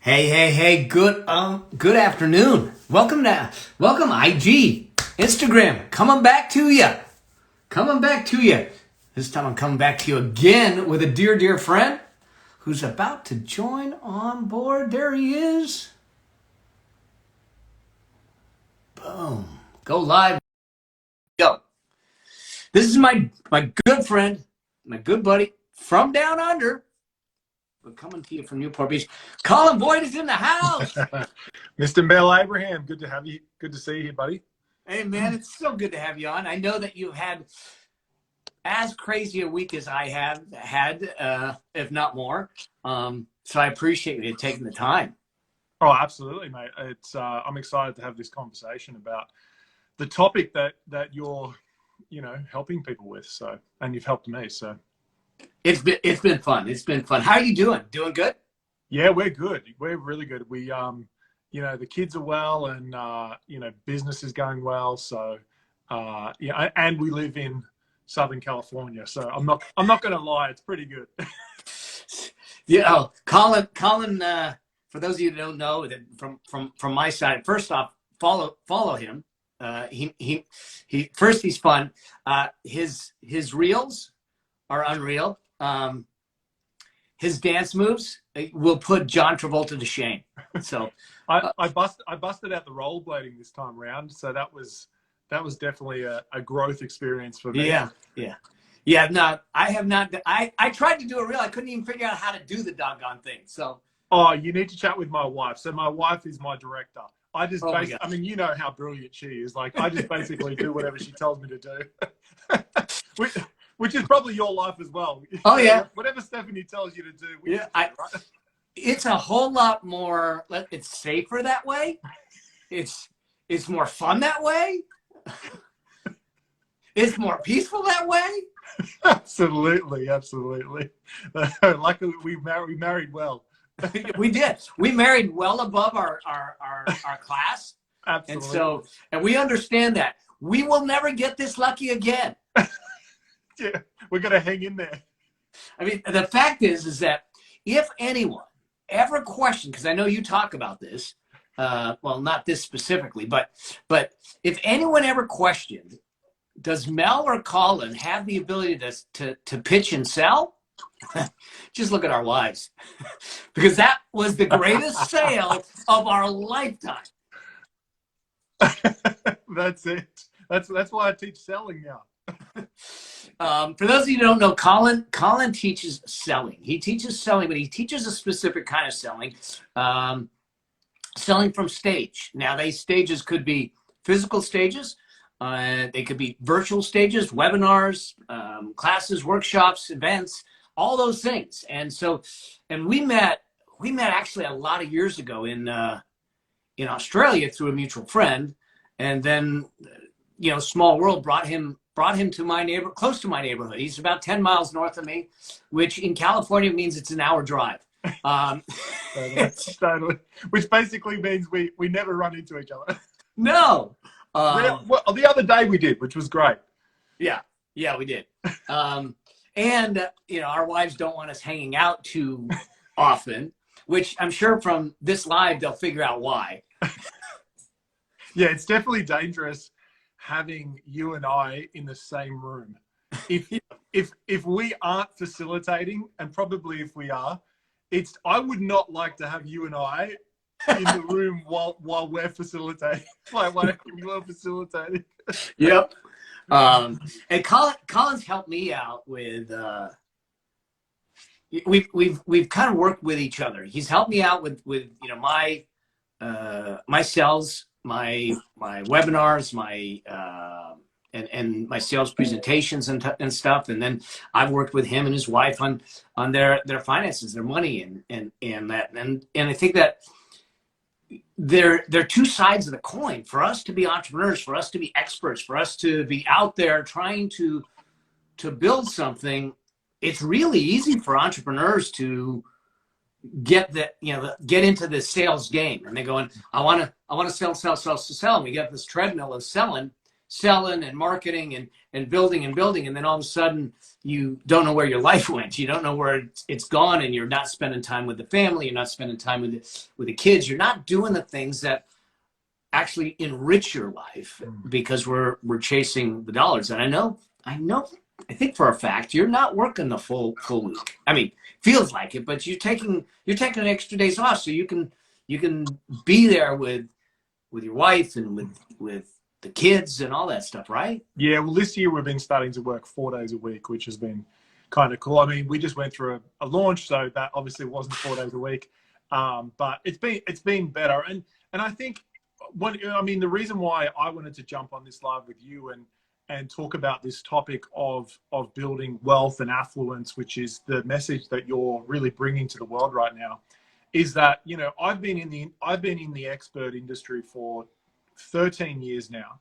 Hey, good afternoon. Welcome IG, Instagram, coming back to you. This time I'm coming back to you again with a dear friend who's about to join on board. There he is. Boom. Go live. Go. This is my good friend, my good buddy from down under. We're coming to you from Newport Beach. Colin Boyd is in the house. Mr. Mel Abraham, good to have you. Good to see you here, buddy. Hey, man, it's so good to have you on. I know that you've had as crazy a week as I have had, if not more. So I appreciate you taking the time. Oh, absolutely, mate. It's I'm excited to have this conversation about the topic that you're, helping people with. So, and you've helped me. So. It's been fun. How are you doing? Doing good? Yeah, we're good. We're really good. We the kids are well, and business is going well. So and we live in Southern California. So I'm not going to lie, it's pretty good. Colin. For those of you who don't know, that from my side, first off, follow him. He's fun. His reels are unreal. His dance moves will put John Travolta to shame. So I busted out the rollerblading this time around, so that was definitely a growth experience for me. Yeah. No, I have not. I tried to do a reel. I couldn't even figure out how to do the doggone thing. So. Oh, you need to chat with my wife. So my wife is my director. I just you know how brilliant she is. Like, I just basically do whatever she tells me to do. Which is probably your life as well. Oh, yeah. Whatever Stephanie tells you to do. It's a whole lot more, it's safer that way. It's more fun that way. It's more peaceful that way. Absolutely. Luckily, we married well. We did. We married well above our class. Absolutely. And we understand that. We will never get this lucky again. Yeah, we're going to hang in there. I mean, the fact is that if anyone ever questioned, because I know you talk about this, well, not this specifically, but if anyone ever questioned, does Mel or Colin have the ability to pitch and sell? Just look at our wives, because that was the greatest sale of our lifetime. That's it. That's why I teach selling now. For those of you who don't know, Colin teaches selling. He teaches selling, but he teaches a specific kind of selling. Selling from stage. Now, these stages could be physical stages. They could be virtual stages, webinars, classes, workshops, events, all those things. And we met actually a lot of years ago in Australia through a mutual friend. And then, Small World brought him to close to my neighborhood. He's about 10 miles north of me, which in California means it's an hour drive. Totally. Which basically means we never run into each other. No. Well, the other day we did, which was great. Yeah, we did. And our wives don't want us hanging out too often, which I'm sure from this live they'll figure out why. Yeah, it's definitely dangerous having you and I in the same room. If we aren't facilitating, and probably if we are, I would not like to have you and I in the room while we're facilitating. Like, while you're facilitating. Yep. And Colin's helped me out with we've kind of worked with each other. He's helped me out with my sales, my webinars, and my sales presentations and stuff. And then I've worked with him and his wife on their finances, their money, and that. And I think that they're two sides of the coin. For us to be entrepreneurs, for us to be experts, for us to be out there trying to build something, it's really easy for entrepreneurs to get into the sales game, and they're going, I want to sell, and we got this treadmill of selling. selling and marketing and building and building. And then all of a sudden you don't know where your life went. You don't know where it's gone, and you're not spending time with the family. You're not spending time with the kids. You're not doing the things that actually enrich your life because we're chasing the dollars. And I think for a fact you're not working the full week. I mean, feels like it, but you're taking extra days off so you can be there with your wife and with the kids and all that stuff, right? Yeah, well, this year we've been starting to work 4 days a week, which has been kind of cool. I mean, we just went through a launch, so that obviously wasn't 4 days a week, but it's been better. And I think the reason why I wanted to jump on this live with you and talk about this topic of building wealth and affluence, which is the message that you're really bringing to the world right now, is that, you know, I've been in the expert industry for 13 years now.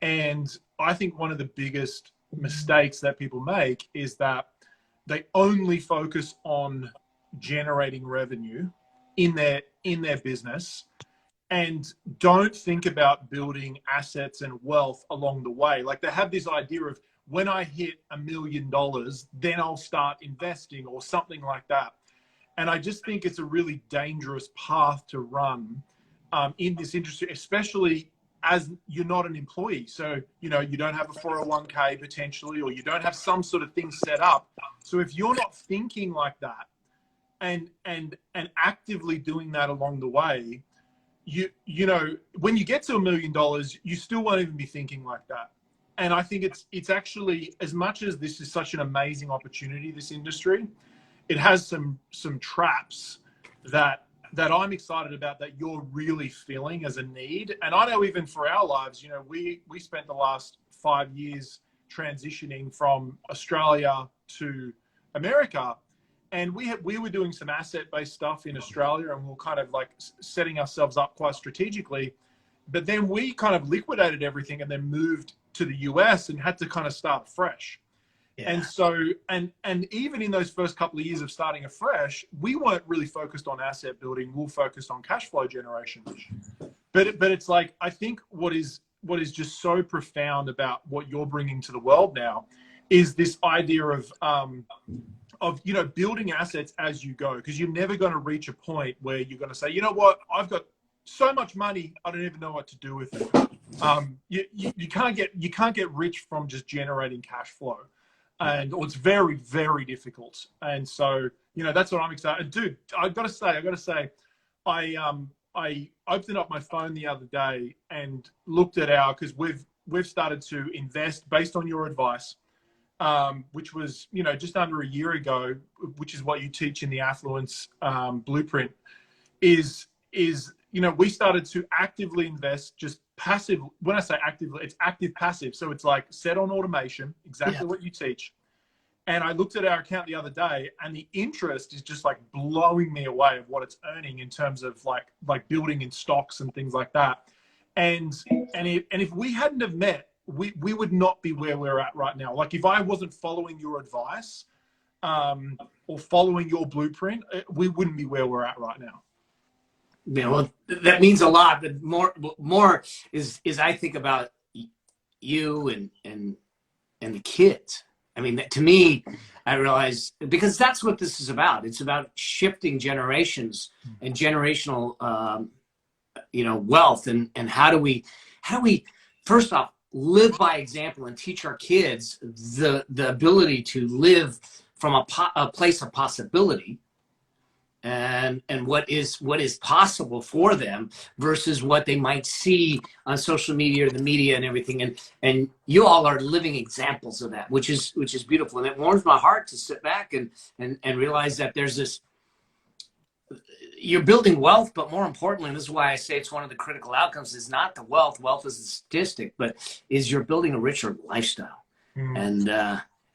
And I think one of the biggest mistakes that people make is that they only focus on generating revenue in their business and don't think about building assets and wealth along the way. Like, they have this idea of, when I hit $1 million, then I'll start investing or something like that. And I just think it's a really dangerous path to run in this industry, especially as you're not an employee. So, you know, you don't have a 401k potentially, or you don't have some sort of thing set up. So if you're not thinking like that and actively doing that along the way, you know, when you get to $1 million, you still won't even be thinking like that. And I think it's actually, as much as this is such an amazing opportunity, this industry, it has some traps that I'm excited about, that you're really feeling as a need. And I know even for our lives, you know, we spent the last 5 years transitioning from Australia to America. And we were doing some asset-based stuff in Australia, and we were kind of like setting ourselves up quite strategically. But then we kind of liquidated everything and then moved to the US and had to kind of start fresh. Yeah. And so, and even in those first couple of years of starting afresh, we weren't really focused on asset building. We were focused on cash flow generation. But it's like, I think what is just so profound about what you're bringing to the world now is this idea of you know, building assets as you go, because you're never going to reach a point where you're going to say, you know what, I've got so much money, I don't even know what to do with it. You can't get rich from just generating cash flow. And it's very, very difficult. And so, you know, that's what I'm excited. And dude, I gotta say, I opened up my phone the other day and looked at because we've started to invest based on your advice, which was, you know, just under a year ago, which is what you teach in the Affluence blueprint, is, you know, we started to actively invest, just passive. When I say actively, it's active passive. So it's like set on automation, exactly what you teach. And I looked at our account the other day, and the interest is just like blowing me away of what it's earning in terms of like building in stocks and things like that. And if we hadn't have met, we would not be where we're at right now. Like, if I wasn't following your advice or following your blueprint, we wouldn't be where we're at right now. Yeah, well, that means a lot. But more is I think about you and the kids. I mean, to me, I realize, because that's what this is about. It's about shifting generations and generational, you know, wealth, and how do we first off live by example and teach our kids the ability to live from a place of possibility. And what is possible for them versus what they might see on social media or the media and everything. And you all are living examples of that, which is beautiful. And it warms my heart to sit back and realize that there's this, you're building wealth, but more importantly, and this is why I say it's one of the critical outcomes, is not the wealth. Wealth is a statistic, but is you're building a richer lifestyle. And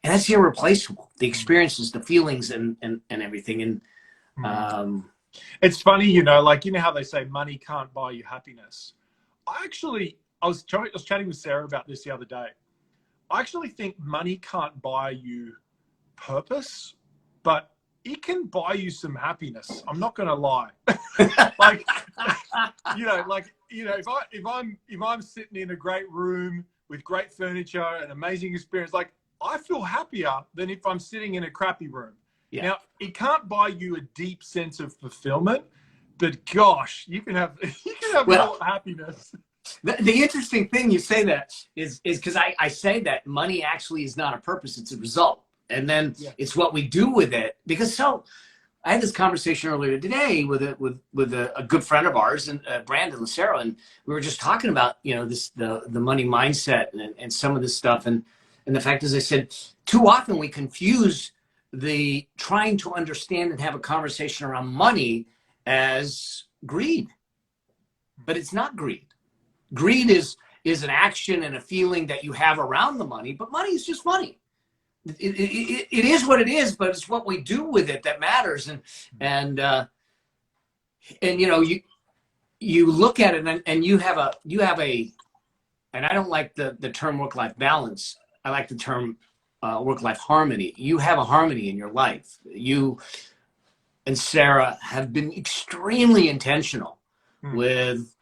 that's irreplaceable. The experiences, the feelings, and everything. And it's funny, you know, like, you know how they say money can't buy you happiness. I was chatting with Sarah about this the other day. I actually think money can't buy you purpose, but it can buy you some happiness. I'm not going to lie. if I'm sitting in a great room with great furniture and amazing experience, like I feel happier than if I'm sitting in a crappy room. Yeah. Now, it can't buy you a deep sense of fulfillment, but gosh, you can have more happiness. The interesting thing you say that is because I say that money actually is not a purpose, it's a result. And then it's what we do with it. Because I had this conversation earlier today with a good friend of ours, and Brandon Lucero, and we were just talking about, you know, the money mindset and some of this stuff. And the fact is, I said, too often we confuse the trying to understand and have a conversation around money as greed. But it's not greed. Greed is an action and a feeling that you have around the money, but money is just money. It is what it is, but it's what we do with it that matters. And you know, you look at it and you have a, and I don't like the term work-life balance. I like the term work-life harmony. You have a harmony in your life. You and Sarah have been extremely intentional with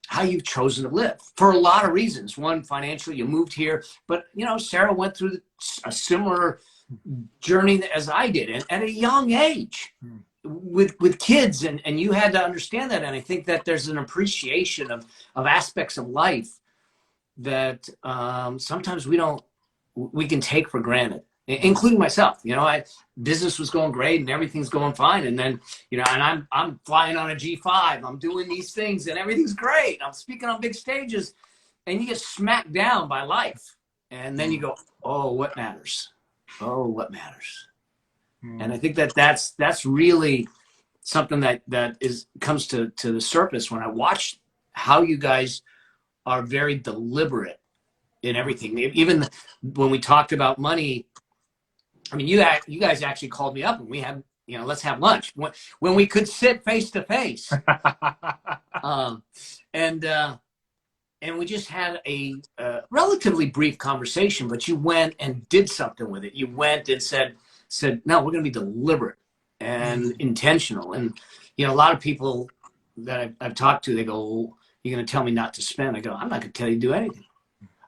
how you've chosen to live for a lot of reasons. One, financially, you moved here, but you know, Sarah went through a similar journey as I did, and at a young age with kids, and you had to understand that. And I think that there's an appreciation of aspects of life that sometimes we can take for granted, including myself. You know, business was going great and everything's going fine. And then, you know, and I'm flying on a G5, I'm doing these things and everything's great. I'm speaking on big stages, and you get smacked down by life. And then you go, oh, what matters? Oh, what matters? And I think that's really something that comes to the surface when I watch how you guys are very deliberate in everything. Even when we talked about money, I mean, you guys actually called me up and we had, you know, let's have lunch when we could sit face to face. And we just had a relatively brief conversation, but you went and did something with it. You went and said, no, we're going to be deliberate and intentional. And, you know, a lot of people that I've talked to, they go, well, you're going to tell me not to spend. I go, I'm not going to tell you to do anything.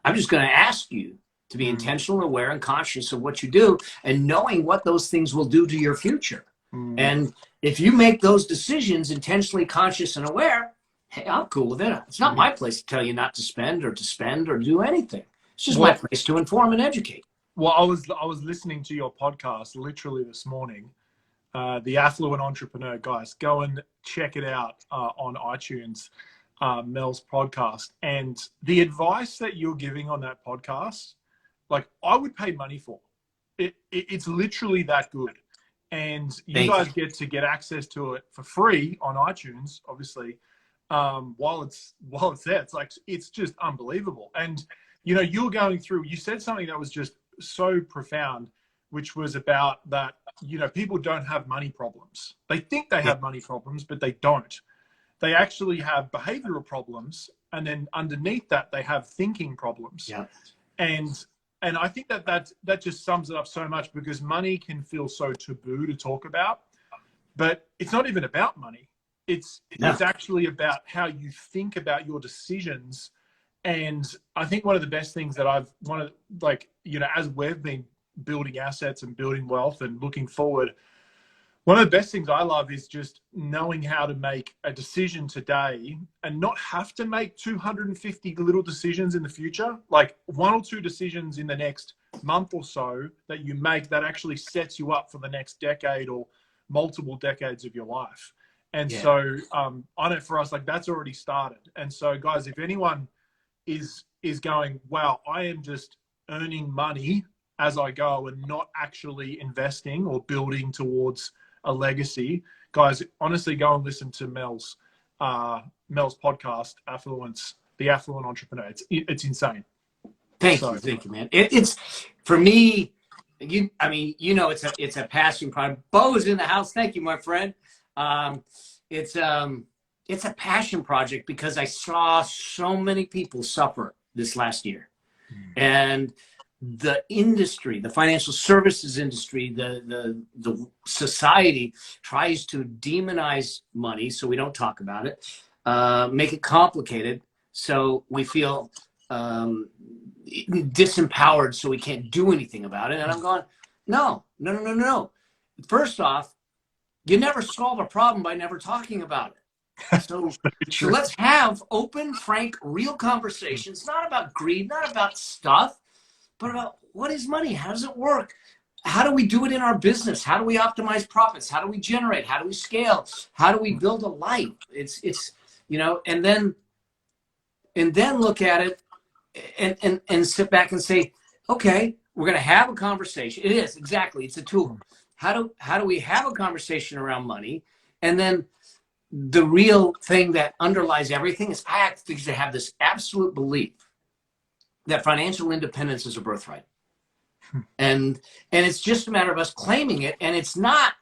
I'm just going to ask you to be intentional, aware, and conscious of what you do, and knowing what those things will do to your future. And if you make those decisions intentionally conscious and aware, hey, I'm cool with it. It's not my place to tell you not to spend or do anything. It's just my place to inform and educate. Well, I was listening to your podcast literally this morning, The Affluent Entrepreneur. Guys, go and check it out on iTunes, Mel's podcast. And the advice that you're giving on that podcast, like, I would pay money for. It's literally that good. And you guys get to get access to it for free on iTunes, obviously. While it's there, it's just unbelievable. And you know, you said something that was just so profound, which was about that, you know, people don't have money problems. They think they have money problems, but they don't. They actually have behavioral problems, and then underneath that they have thinking problems. And I think that just sums it up so much, because money can feel so taboo to talk about, but it's not even about money. It's actually about how you think about your decisions. And I think one of the best things that as we've been building assets and building wealth and looking forward, one of the best things I love is just knowing how to make a decision today and not have to make 250 little decisions in the future, like 1 or 2 decisions in the next month or so that you make that actually sets you up for the next decade or multiple decades of your life. And so I know for us, like, that's already started. And so guys, if anyone is going, wow, I am just earning money as I go and not actually investing or building towards a legacy, guys, honestly, go and listen to Mel's podcast, Affluence, The Affluent Entrepreneur. It's insane. Thank you, man. It's for me. I mean, you know, it's a passion project. Bo is in the house. Thank you, my friend. It's a passion project because I saw so many people suffer this last year, and the industry, the financial services industry, the society tries to demonize money so we don't talk about it, make it complicated so we feel disempowered so we can't do anything about it. And I'm going, no. First off, you never solve a problem by never talking about it. So let's have open, frank, real conversations, not about greed, not about stuff, but about what is money? How does it work? How do we do it in our business? How do we optimize profits? How do we generate? How do we scale? How do we build a life? It's and then look at it and sit back and say, okay, we're going to have a conversation. It is, exactly. It's a tool. How do we have a conversation around money? And then the real thing that underlies everything is I actually have this absolute belief that financial independence is a birthright. And it's just a matter of us claiming it. And it's not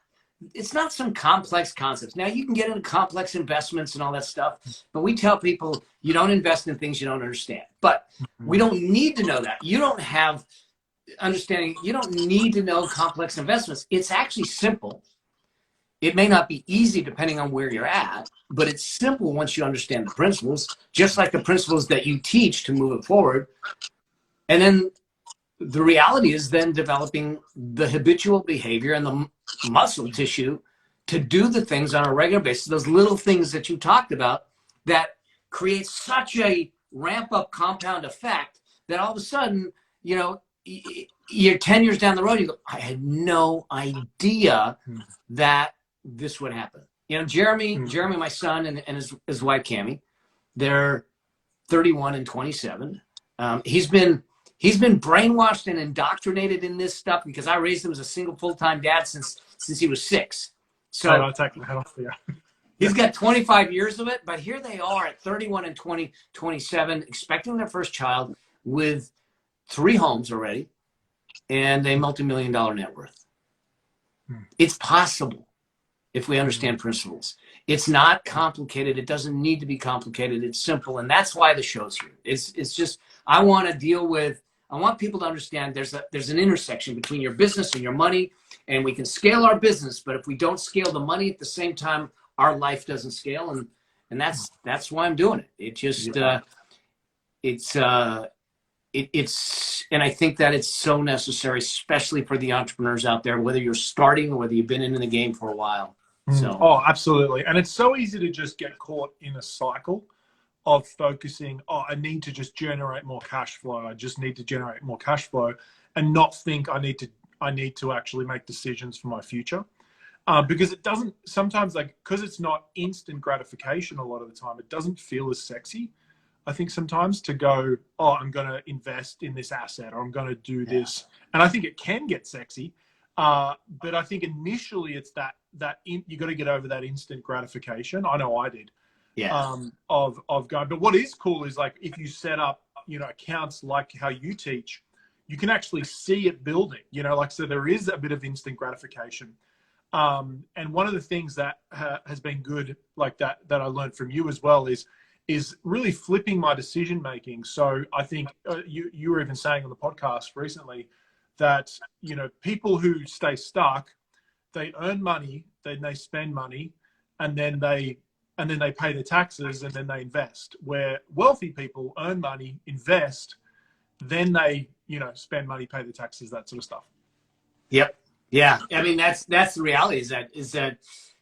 some complex concepts. Now you can get into complex investments and all that stuff, but we tell people you don't invest in things you don't understand. But we don't need to know that. You don't have understanding. You don't need to know complex investments. It's actually simple. It may not be easy depending on where you're at, but it's simple once you understand the principles, just like the principles that you teach to move it forward. And then the reality is then developing the habitual behavior and the muscle tissue to do the things on a regular basis, those little things that you talked about that create such a ramp up compound effect that all of a sudden, you're 10 years down the road, you go, I had no idea that this would happen. Jeremy, my son, and his wife, Cammie, they're 31 and 27. He's been brainwashed and indoctrinated in this stuff because I raised him as a single full-time dad since he was 6. So he's got 25 years of it, but here they are at 31 and 27, expecting their first child with 3 homes already and a multi-million-dollar net worth. It's possible if we understand principles. It's not complicated. It doesn't need to be complicated. It's simple, and that's why the show's here. It's just I want people to understand there's an intersection between your business and your money, and we can scale our business, but if we don't scale the money at the same time, our life doesn't scale, and that's why I'm doing it. It just and I think that it's so necessary, especially for the entrepreneurs out there, whether you're starting or whether you've been in the game for a while. So. Oh, absolutely. And it's so easy to just get caught in a cycle of focusing, I need to just generate more cash flow. I just need to generate more cash flow and not think I need to actually make decisions for my future. Because it doesn't sometimes, because it's not instant gratification a lot of the time, it doesn't feel as sexy. I think sometimes to go, I'm going to invest in this asset or I'm going to do this. And I think it can get sexy. But I think initially it's you got to get over that instant gratification. I know I did. Yeah. Of going. But what is cool is if you set up, accounts like how you teach, you can actually see it building, so there is a bit of instant gratification. And one of the things that has been good that I learned from you as well is really flipping my decision making. So I think you were even saying on the podcast recently that, people who stay stuck, they earn money, then they spend money, and then they pay their taxes, and then they invest. Where wealthy people earn money, invest, then they, spend money, pay the taxes, that sort of stuff. Yep. Yeah. I mean, that's the reality is that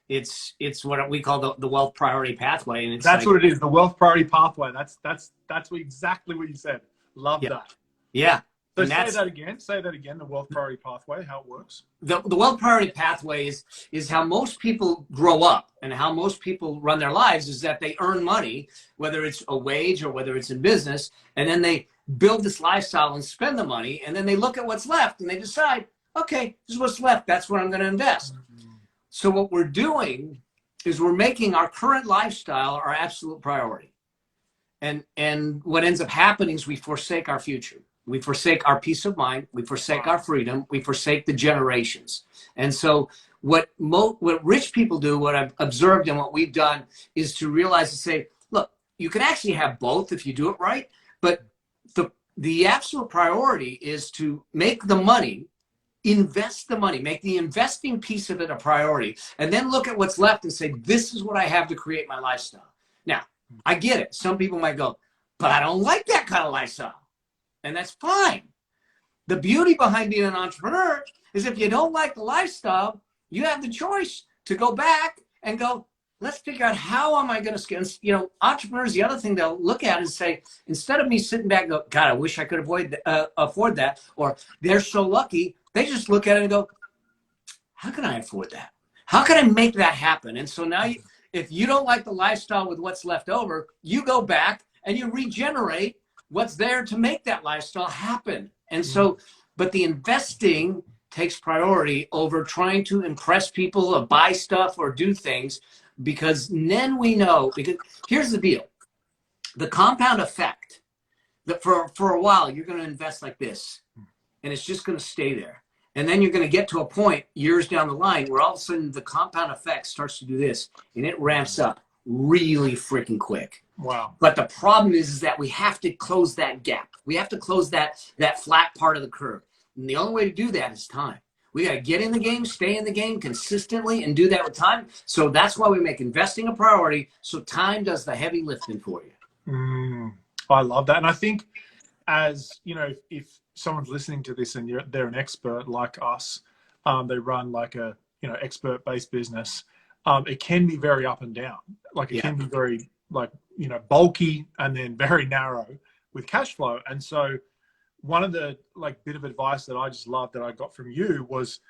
it's what we call the wealth priority pathway. And that's what it is. The wealth priority pathway. That's exactly what you said. Love that. Yeah. So say that again, the wealth priority pathway, how it works. The wealth priority pathway is how most people grow up and how most people run their lives, is that they earn money, whether it's a wage or whether it's in business, and then they build this lifestyle and spend the money, and then they look at what's left and they decide, okay, this is what's left. That's what I'm going to invest. So what we're doing is we're making our current lifestyle our absolute priority. And what ends up happening is we forsake our future. We forsake our peace of mind. We forsake our freedom. We forsake the generations. And so what rich people do, what I've observed and what we've done, is to realize and say, look, you can actually have both if you do it right. But the absolute priority is to make the money, invest the money, make the investing piece of it a priority, and then look at what's left and say, this is what I have to create my lifestyle. Now, I get it. Some people might go, but I don't like that kind of lifestyle. And that's fine. The beauty behind being an entrepreneur is if you don't like the lifestyle, you have the choice to go back and go, let's figure out how am I going to scale. You know, entrepreneurs, the other thing they'll look at is say, instead of me sitting back and go, God, I wish I could afford that, or they're so lucky, they just look at it and go, how can I afford that? How can I make that happen? And so now, if you don't like the lifestyle with what's left over, you go back and you regenerate what's there to make that lifestyle happen. And so, but the investing takes priority over trying to impress people or buy stuff or do things, because then we know, because here's the deal, the compound effect, that for a while, you're going to invest like this and it's just going to stay there. And then you're going to get to a point years down the line where all of a sudden the compound effect starts to do this and it ramps up really freaking quick. Wow. But the problem is that we have to close that gap. We have to close that flat part of the curve. And the only way to do that is time. We got to get in the game, stay in the game consistently, and do that with time. So that's why we make investing a priority. So time does the heavy lifting for you. I love that. And I think, as you know, if someone's listening to this and they're an expert like us, they run like a expert-based business, it can be very up and down. Like it can be very bulky and then very narrow with cash flow. And so one of the bit of advice that I just love that I got from you was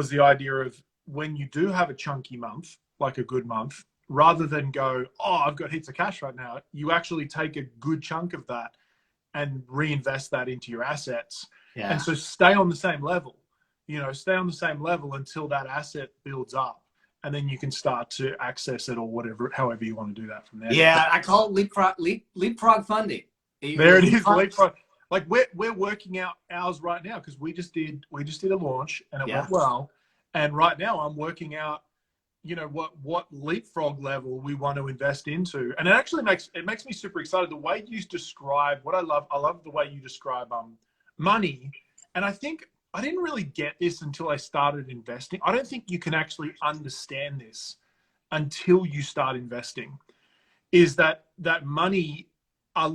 the idea of, when you do have a chunky month, like a good month, rather than go, oh, I've got heaps of cash right now, you actually take a good chunk of that and reinvest that into your assets. Yeah. And so stay on the same level, stay on the same level until that asset builds up. And then you can start to access it, or however you want to do that from there. Yeah, I call it leapfrog funding. There it is, leapfrog. Like we're working out ours right now because we just did a launch and it went well. And right now I'm working out, what leapfrog level we want to invest into. And it actually makes me super excited. The way you describe what I love the way you describe money. And I think I didn't really get this until I started investing. I don't think you can actually understand this until you start investing. Is that money are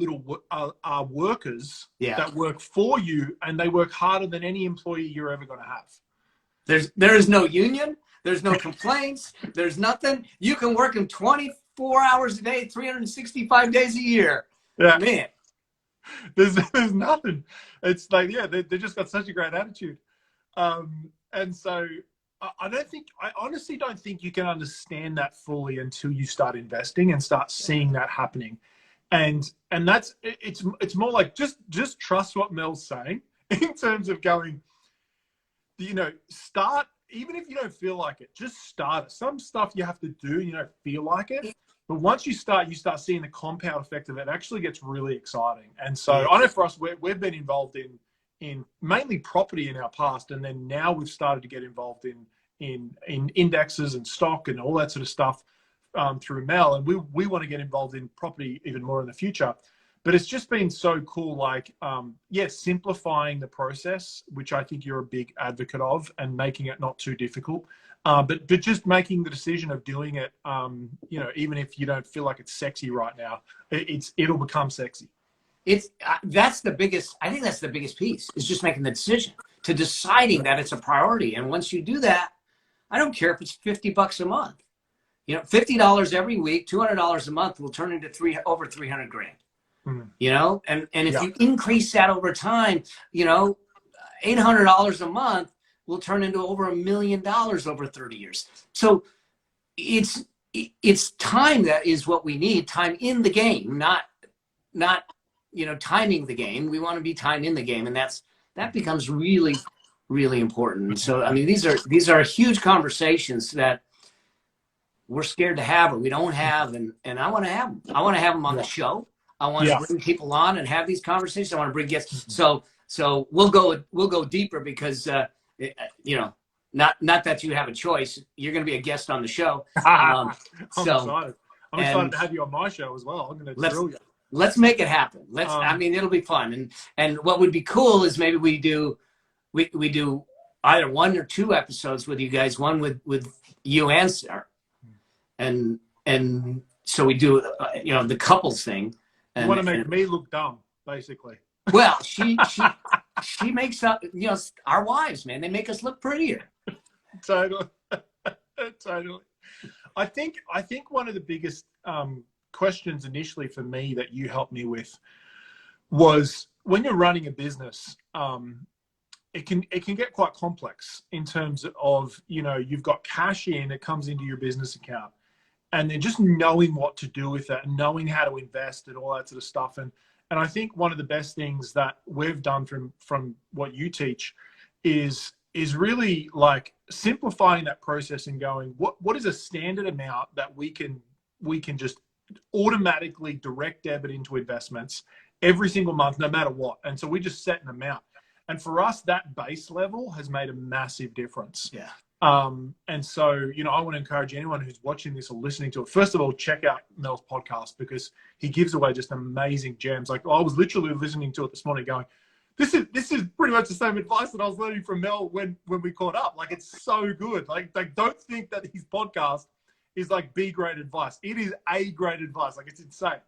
workers that work for you, and they work harder than any employee you're ever going to have. There is no union. There's no complaints. There's nothing. You can work them 24 hours a day, 365 days a year. Yeah. Man. There's nothing. It's like, they just got such a great attitude. And so I honestly don't think you can understand that fully until you start investing and start seeing that happening. And that's, it's more like just trust what Mel's saying in terms of going, start, even if you don't feel like it, just start it. Some stuff you have to do and you don't feel like it. But once you start seeing the compound effect of it. It actually gets really exciting. And so I know for us, we've been involved in mainly property in our past. And then now we've started to get involved in indexes and stock and all that sort of stuff through Mel. And we want to get involved in property even more in the future. But it's just been so cool, simplifying the process, which I think you're a big advocate of, and making it not too difficult. But just making the decision of doing it, even if you don't feel like it's sexy right now, it'll become sexy. That's the biggest. I think that's the biggest piece, is just making the decision, to deciding that it's a priority. And once you do that, I don't care if it's $50 a month. $50 every week, $200 a month will turn into over 300 grand. And if you increase that over time, $800 a month will turn into over $1 million over 30 years. So it's time that is what we need. Time in the game, not timing the game. We want to be timed in the game, and that becomes really, really important. So I mean, these are huge conversations that we're scared to have, or we don't have, and I want to have them. I want to have them on the show. I want to bring people on and have these conversations. I want to bring guests. So we'll go deeper, because not that you have a choice. You're going to be a guest on the show. I'm excited. I'm excited to have you on my show as well. I'm going to drill you. Let's make it happen. I mean, it'll be fun. And what would be cool is maybe we do either 1 or 2 episodes with you guys. One with you and Sarah, and so we do the couples thing. You want to make me look dumb, basically. Well, she makes up, you know, our wives, man, they make us look prettier. Totally. Totally. I think one of the biggest questions initially for me that you helped me with was when you're running a business, it can get quite complex in terms of, you know, you've got cash in, it comes into your business account, and then just knowing what to do with it and knowing how to invest and all that sort of stuff. And I think one of the best things that we've done from what you teach is really like simplifying that process and going, what is a standard amount that we can just automatically direct debit into investments every single month, no matter what. And so we just set an amount. And for us, that base level has made a massive difference. Yeah. And so, you know, I want to encourage anyone who's watching this or listening to it, first of all, check out Mel's podcast, because he gives away just amazing gems. Like, I was literally listening to it this morning going, this is pretty much the same advice that I was learning from Mel when we caught up. Like, it's so good. Like don't think that his podcast is like B grade advice. It is A grade advice. Like, it's insane.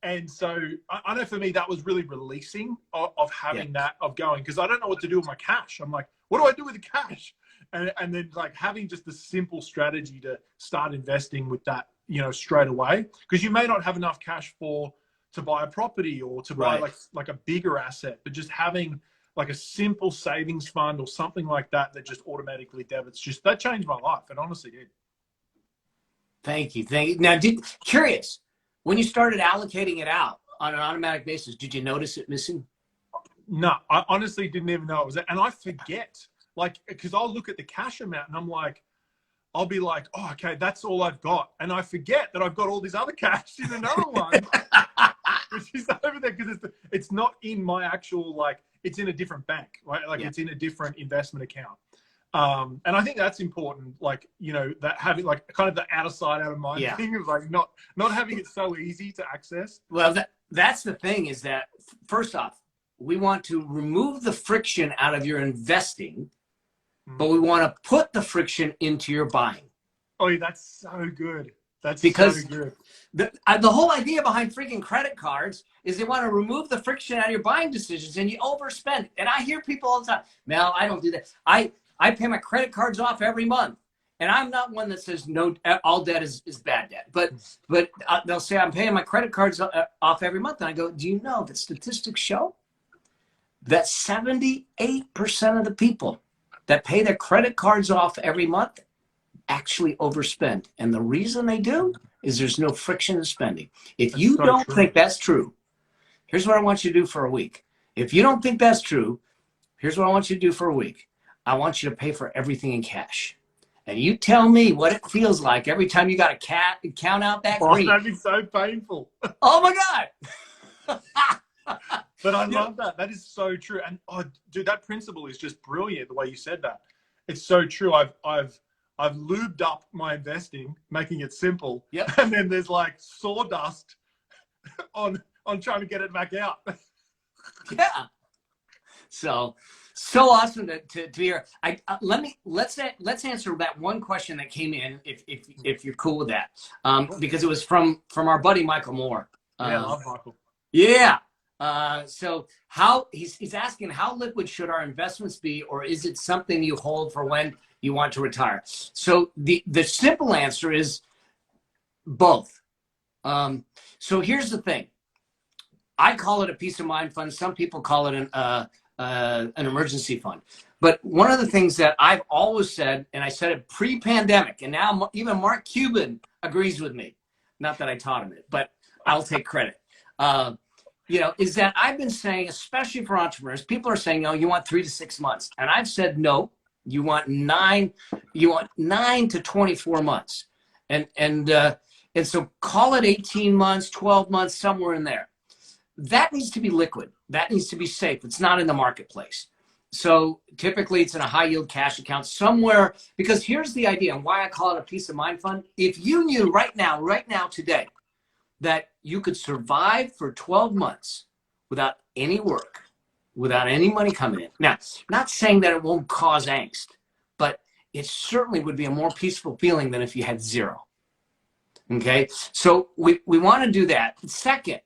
And so I know for me, that was really releasing of having that, of going, because I don't know what to do with my cash. I'm like, what do I do with the cash? And then like having just a simple strategy to start investing with that, you know, straight away, because you may not have enough cash to buy a property or to buy like a bigger asset, but just having like a simple savings fund or something like that just automatically debits, just that changed my life. It honestly did. Thank you. Now, curious, when you started allocating it out on an automatic basis, did you notice it missing? No, I honestly didn't even know it was there. And I forget, like, because I'll look at the cash amount and I'm like, I'll be like, oh, okay, that's all I've got. And I forget that I've got all this other cash in another one, which is over there, because it's not in my actual, like, it's in a different bank, right? Like, it's in a different investment account. And I think that's important, like, you know, that having like kind of the out of sight, out of mind thing of like not having it so easy to access. Well, that's the thing, is that first off, we want to remove the friction out of your investing, but we want to put the friction into your buying. Oh, that's so good. That's because so good. The whole idea behind freaking credit cards is they want to remove the friction out of your buying decisions, and you overspend. And I hear people all the time, Mel, I don't do that. I pay my credit cards off every month. And I'm not one that says no, all debt is bad debt. But they'll say I'm paying my credit cards off every month. And I go, do you know that statistics show that 78% of the people that pay their credit cards off every month actually overspend? And the reason they do is there's no friction in spending. If you don't think that's true, here's what I want you to do for a week. If you don't think that's true, here's what I want you to do for a week. I want you to pay for everything in cash. And you tell me what it feels like every time you got to count out that green. That'd be so painful. Oh my God. But I love that. That is so true. And oh, dude, that principle is just brilliant, the way you said that. It's so true. I've lubed up my investing, making it simple. Yep. And then there's like sawdust on trying to get it back out. Yeah. So awesome to hear. Let's answer that one question that came in, if you're cool with that, because it was from our buddy Michael Moore. Yeah, I love Michael. Yeah. So he's asking, how liquid should our investments be, or is it something you hold for when you want to retire? So the simple answer is both. So here's the thing. I call it a peace of mind fund. Some people call it an emergency fund. But one of the things that I've always said, and I said it pre-pandemic, and now even Mark Cuban agrees with me. Not that I taught him it, but I'll take credit. Is that I've been saying, especially for entrepreneurs, people are saying, oh, you want 3 to 6 months. And I've said, no, you want 9 to 24 months. And so call it 18 months, 12 months, somewhere in there. That needs to be liquid. That needs to be safe. It's not in the marketplace. So typically it's in a high yield cash account somewhere, because here's the idea and why I call it a peace of mind fund. If you knew right now, today, that you could survive for 12 months without any work, without any money coming in. Now, not saying that it won't cause angst, but it certainly would be a more peaceful feeling than if you had zero. Okay. So we want to do that. Second,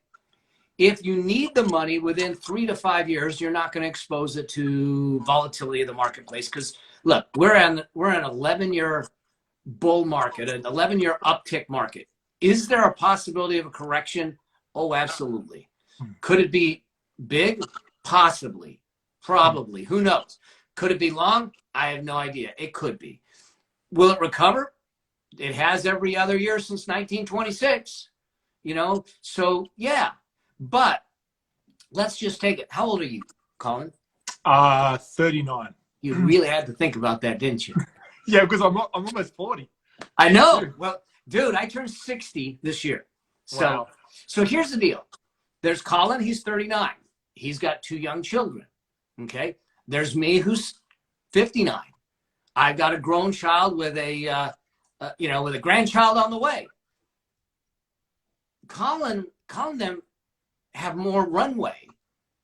If you need the money within 3 to 5 years, you're not going to expose it to volatility of the marketplace. Because look, we're an 11-year bull market, an 11-year uptick market. Is there a possibility of a correction? Oh, absolutely. Could it be big? Possibly. Probably. Who knows? Could it be long? I have no idea. It could be. Will it recover? It has every other year since 1926. You know, so yeah. But let's just take it. How old are you, Colin? 39. You really had to think about that, didn't you? Yeah, because I'm almost 40. I know. Well, dude, I turned 60 this year. So, Wow. So here's the deal. There's Colin. He's 39. He's got 2 young children. Okay. There's me, who's 59. I've got a grown child with a grandchild on the way. Colin them have more runway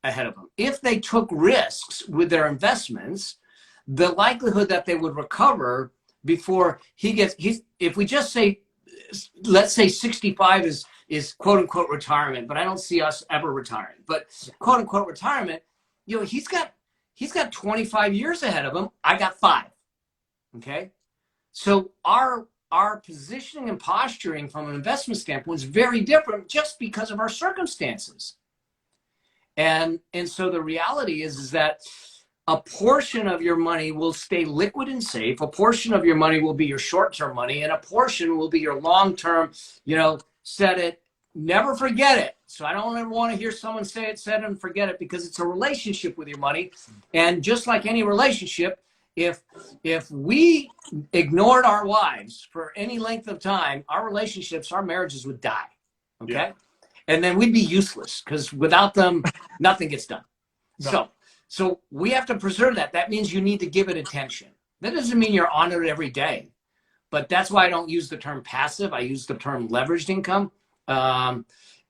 ahead of them. If they took risks with their investments, the likelihood that they would recover before if we just say, let's say 65 is quote unquote retirement, but I don't see us ever retiring, but quote unquote retirement, you know, he's got 25 years ahead of him. I got 5. Okay. So our positioning and posturing from an investment standpoint is very different just because of our circumstances. And so the reality is that a portion of your money will stay liquid and safe. A portion of your money will be your short-term money, and a portion will be your long-term, you know, set it, never forget it. So I don't ever want to hear someone say it, set it, and forget it, because it's a relationship with your money. And just like any relationship, if we ignored our wives for any length of time, our relationships, our marriages would die. Okay. Yeah. And then we'd be useless, because without them, nothing gets done. No. So we have to preserve that. That means you need to give it attention. That doesn't mean you're on it every day, but that's why I don't use the term passive. I use the term leveraged income,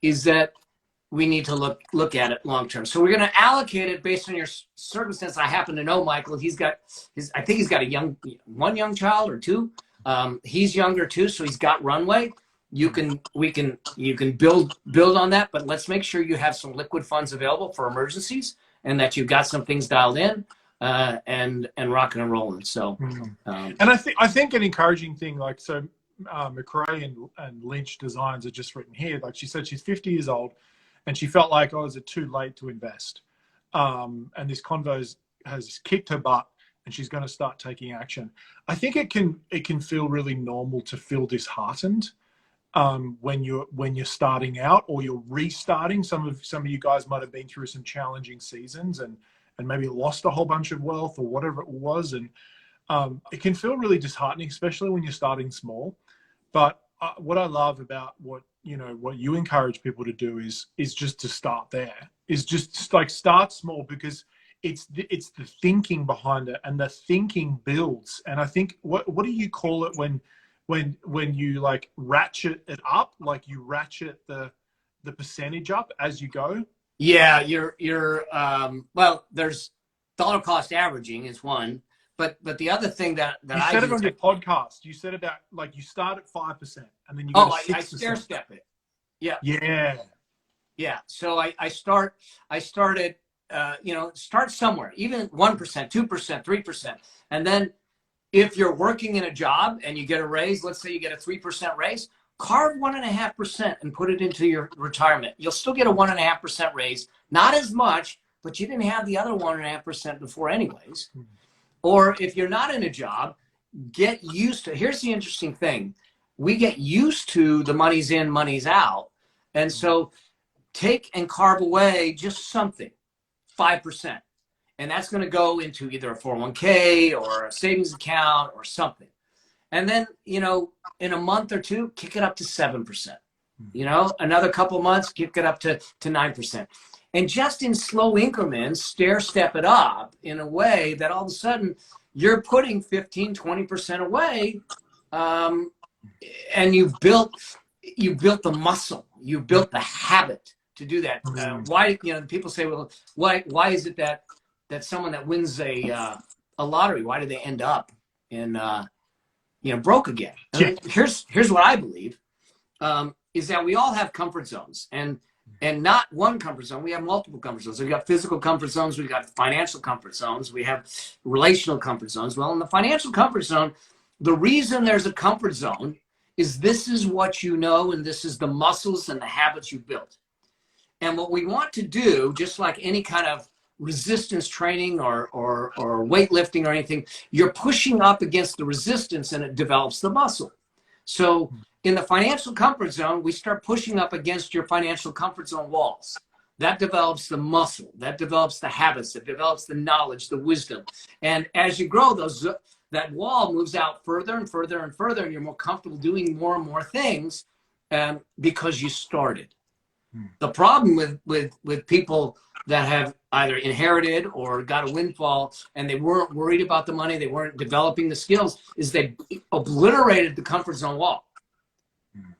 is that we need to look at it long term. So we're going to allocate it based on your circumstance. I happen to know Michael. I think he's got one young child or 2. He's younger too, so he's got runway. You can build on that, but let's make sure you have some liquid funds available for emergencies, and that you've got some things dialed in, and rocking and rolling. So, and I think an encouraging thing, like, so McRae and Lynch Designs are just written here. Like she said, she's 50 years old, and she felt like, oh, is it too late to invest? And this convo has kicked her butt, and she's going to start taking action. I think it can feel really normal to feel disheartened when you're starting out, or you're restarting. Some of you guys might have been through some challenging seasons and maybe lost a whole bunch of wealth or whatever it was, and it can feel really disheartening, especially when you're starting small. But what I love about what you encourage people to do is just to start there, is just like start small, because it's the thinking behind it, and the thinking builds. And I think what do you call it when you like ratchet it up, like you ratchet the percentage up as you go? Yeah, you're well, there's dollar cost averaging is one, but the other thing that you said it on your podcast. You said about, like, you start at 5% and then you go to 6%. I stair step it. Yeah. So I started start somewhere, even 1%, 2%, 3%, and then if you're working in a job and you get a raise, let's say you get a 3% raise, carve 1.5% and put it into your retirement. You'll still get a 1.5% raise, not as much, but you didn't have the other 1.5% before anyways. Or if you're not in a job, get used to, here's the interesting thing. We get used to the money's in, money's out. And so take and carve away just something, 5%. And that's going to go into either a 401k or a savings account or something. And then, in a month or 2, kick it up to 7%. Another couple of months, kick it up to 9%. And just in slow increments, stair step it up in a way that all of a sudden you're putting 15, 20% away. And you've built the muscle, you've built the habit to do that. Why, people say, well, why is it that someone that wins a lottery, why do they end up in, broke again? I mean, here's what I believe, is that we all have comfort zones, and And not one comfort zone. We have multiple comfort zones. So we got physical comfort zones. We got financial comfort zones. We have relational comfort zones. Well, in the financial comfort zone, the reason there's a comfort zone is this is what you know, and this is the muscles and the habits you built. And what we want to do, just like any kind of resistance training or weightlifting or anything, you're pushing up against the resistance and it develops the muscle. So in the financial comfort zone, we start pushing up against your financial comfort zone walls. That develops the muscle, that develops the habits, that develops the knowledge, the wisdom. And as you grow, that wall moves out further and further and further, and you're more comfortable doing more and more things because you started. The problem with people that have either inherited or got a windfall and they weren't worried about the money, they weren't developing the skills, is they obliterated the comfort zone wall.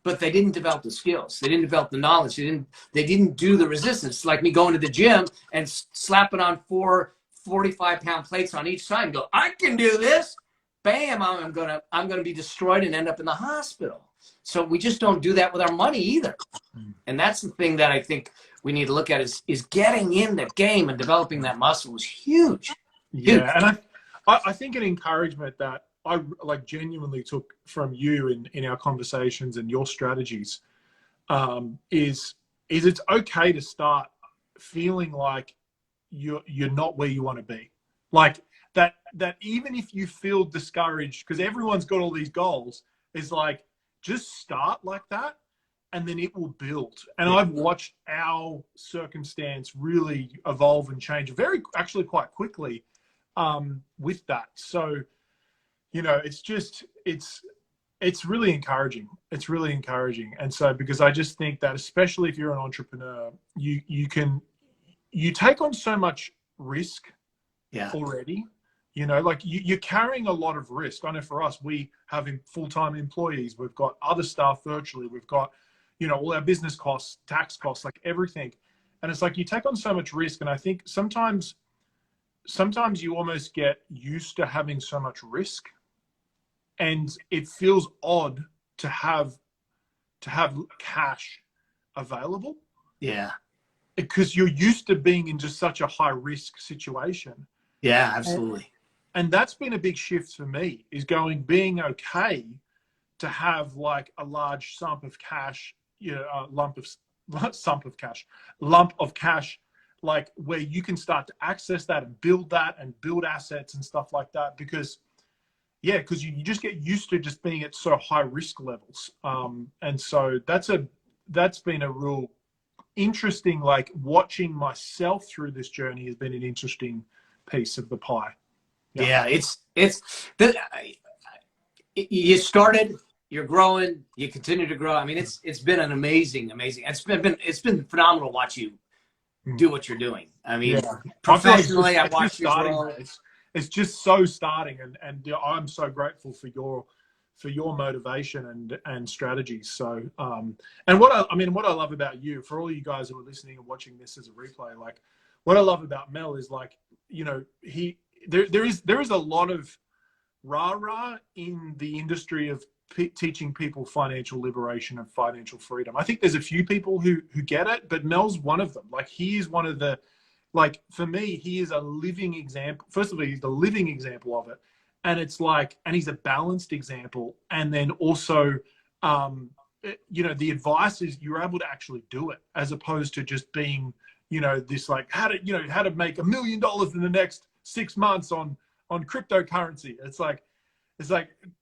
But they didn't develop the skills. They didn't develop the knowledge. They didn't do the resistance. It's like me going to the gym and slapping on 4 45-pound plates on each side and go, I can do this. Bam, I'm gonna be destroyed and end up in the hospital. So we just don't do that with our money either. And that's the thing that I think we need to look at is getting in the game and developing that muscle is huge. Yeah, and I think an encouragement that I like genuinely took from you in our conversations and your strategies is it's okay to start feeling like you're not where you want to be. Like that even if you feel discouraged, because everyone's got all these goals, is like just start like that and then it will build. And I've watched our circumstance really evolve and change actually quite quickly with that. So, you know, it's really encouraging. It's really encouraging. And so, because I just think that especially if you're an entrepreneur, you take on so much risk already. You know, like you're carrying a lot of risk. I know for us, we have full-time employees. We've got other staff virtually. We've got, you know, all our business costs, tax costs, like everything. And it's like you take on so much risk. And I think sometimes you almost get used to having so much risk. And it feels odd to have cash available. Yeah. Because you're used to being in just such a high risk situation. Yeah, absolutely. And that's been a big shift for me, is being okay to have like a large sum of cash, you know, lump of cash, like where you can start to access that and build assets and stuff like that. Because you just get used to just being at so high risk levels. And so that's been a real interesting, like watching myself through this journey has been an interesting piece of the pie. Yeah, you started, you're growing, you continue to grow. I mean, it's been an amazing. It's been phenomenal to watch you do what you're doing. I mean, professionally, I watched you grow. It's just so starting, and I'm so grateful for your motivation and strategies. So, and what I love about you, for all you guys who are listening and watching this as a replay, like what I love about Mel is, like, you know, there is a lot of rah-rah in the industry of teaching people financial liberation and financial freedom. I think there's a few people who get it, but Mel's one of them. Like, he is one of the, like, for me, he is a living example. First of all, he's the living example of it. And it's like, and he's a balanced example. And then also, you know, the advice is you're able to actually do it, as opposed to just being, you know, this like how to make $1 million in the next 6 months on cryptocurrency. It's like,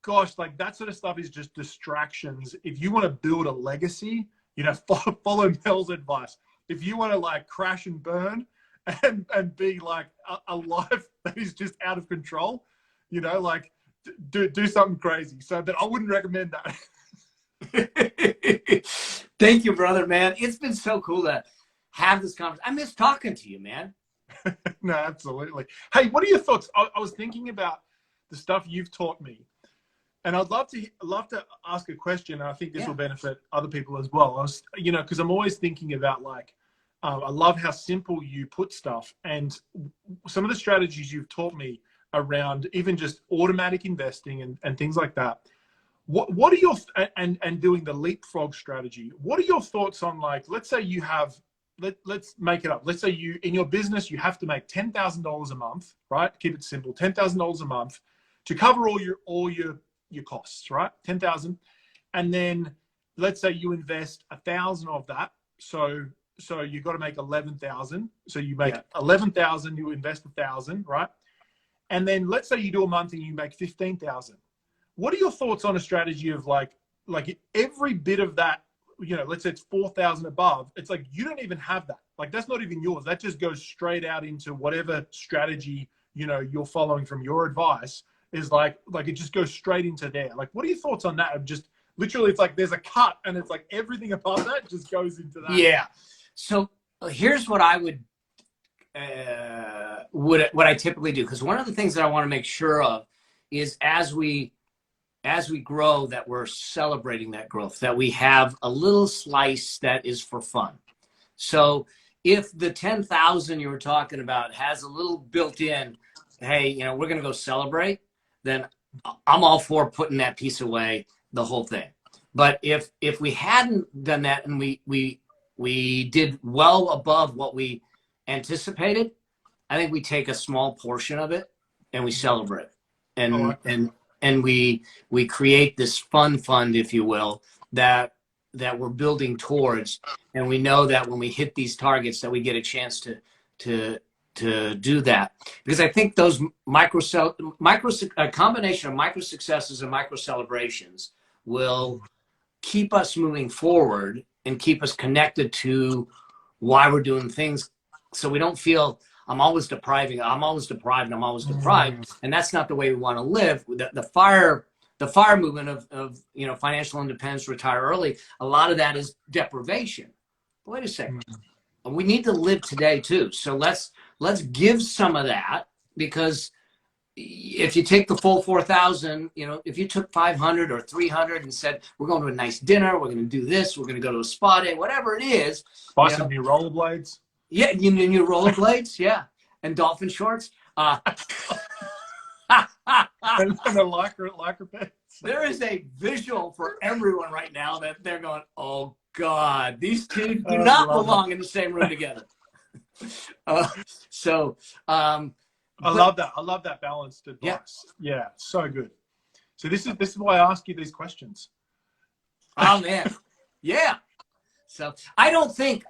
gosh, like that sort of stuff is just distractions. If you want to build a legacy, you know, follow Mel's advice. If you want to like crash and burn and be like a life that is just out of control, you know, like do something crazy. So that I wouldn't recommend that. Thank you, brother, man. It's been so cool to have this conversation. I miss talking to you, man. No, absolutely. Hey, what are your thoughts? I was thinking about the stuff you've taught me, and I'd love to ask a question. And I think this will benefit other people as well. You know, because I'm always thinking about, like, I love how simple you put stuff, and some of the strategies you've taught me around even just automatic investing and things like that. What are your and doing the leapfrog strategy? What are your thoughts on, like, let's say you have, let's make it up. Let's say you, in your business, you have to make $10,000 a month, right? Keep it simple, $10,000 a month to cover all your costs, right? 10,000, and then let's say you invest 1,000 of that. So you've got to make 11,000. So you make 11,000, you invest 1,000, right? And then let's say you do a month and you make 15,000. What are your thoughts on a strategy of like every bit of that, you know, let's say it's 4,000 above, it's like you don't even have that. Like that's not even yours. That just goes straight out into whatever strategy, you know, you're following from your advice is like it just goes straight into there. Like, what are your thoughts on that? Of just literally, it's like there's a cut and it's like everything above that just goes into that. Yeah. So here's what I would what I typically do, because one of the things that I want to make sure of is as we grow, that we're celebrating that growth, that we have a little slice that is for fun. So if the 10,000 you were talking about has a little built in, hey, you know, we're going to go celebrate, then I'm all for putting that piece away, the whole thing. But if we hadn't done that and we did well above what we anticipated, I think we take a small portion of it and we celebrate. And we create this fund, if you will, that we're building towards, and we know that when we hit these targets, that we get a chance to do that. Because I think those a combination of micro successes and micro celebrations will keep us moving forward and keep us connected to why we're doing things, so we don't feel I'm always deprived, and I'm always deprived. And that's not the way we want to live. The fire movement of you know, financial independence, retire early, a lot of that is deprivation. But wait a second. We need to live today too. So let's give some of that, because if you take the full 4,000, you know, if you took 500 or 300 and said, we're going to a nice dinner, we're going to do this, we're going to go to a spa day, whatever it is. Buy some new rollerblades. Yeah, new rollerblades, yeah, and dolphin shorts. And a lycra pants. There is a visual for everyone right now that they're going, oh God, these two do not belong in the same room together. I love that. I love that balanced advice. Yeah, so good. So this is why I ask you these questions. Oh man, yeah. So I don't think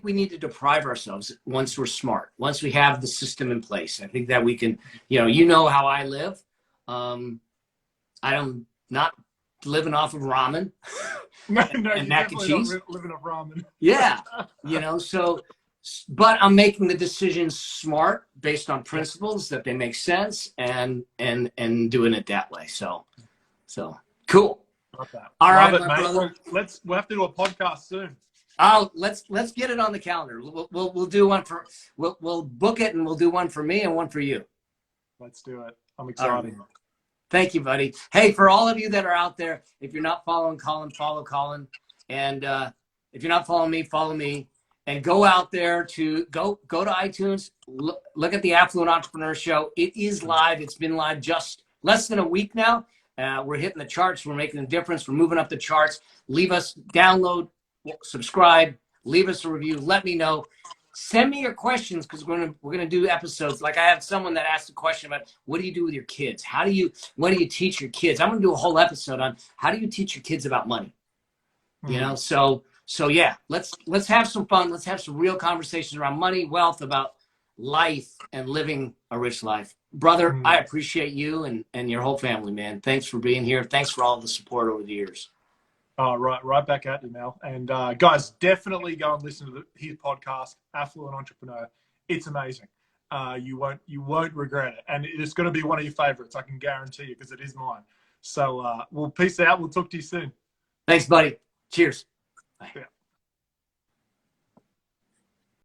we need to deprive ourselves once we're smart, once we have the system in place. I think that we can, you know how I live. I'm not living off of ramen and mac and cheese. Living off ramen. Yeah. But I'm making the decisions smart, based on principles that they make sense, and doing it that way. So cool. Love that. All right, mate. brother. We'll have to do a podcast soon. Let's get it on the calendar. We'll do one for, we'll book it, and we'll do one for me and one for you. Let's do it. I'm excited. Right. Thank you, buddy. Hey, for all of you that are out there, if you're not following Colin, follow Colin. And if you're not following me, follow me. And go out there to go to iTunes, look at the Affluent Entrepreneur Show. It is live. It's been live just less than a week now. We're hitting the charts. We're making a difference. We're moving up the charts. Download, subscribe, leave us a review. Let me know. Send me your questions, because we're gonna do episodes. Like I have someone that asked a question about, what do you do with your kids? When do you teach your kids? I'm gonna do a whole episode on how do you teach your kids about money. So yeah, let's have some fun. Let's have some real conversations around money, wealth, about life, and living a rich life. Brother, I appreciate you and your whole family, man. Thanks for being here. Thanks for all the support over the years. Right back at you, Mel. And guys, definitely go and listen to his podcast, Affluent Entrepreneur. It's amazing. You won't regret it, and it's going to be one of your favorites. I can guarantee you, because it is mine. So we'll peace out. We'll talk to you soon. Thanks, buddy. Cheers. Bye. Yeah.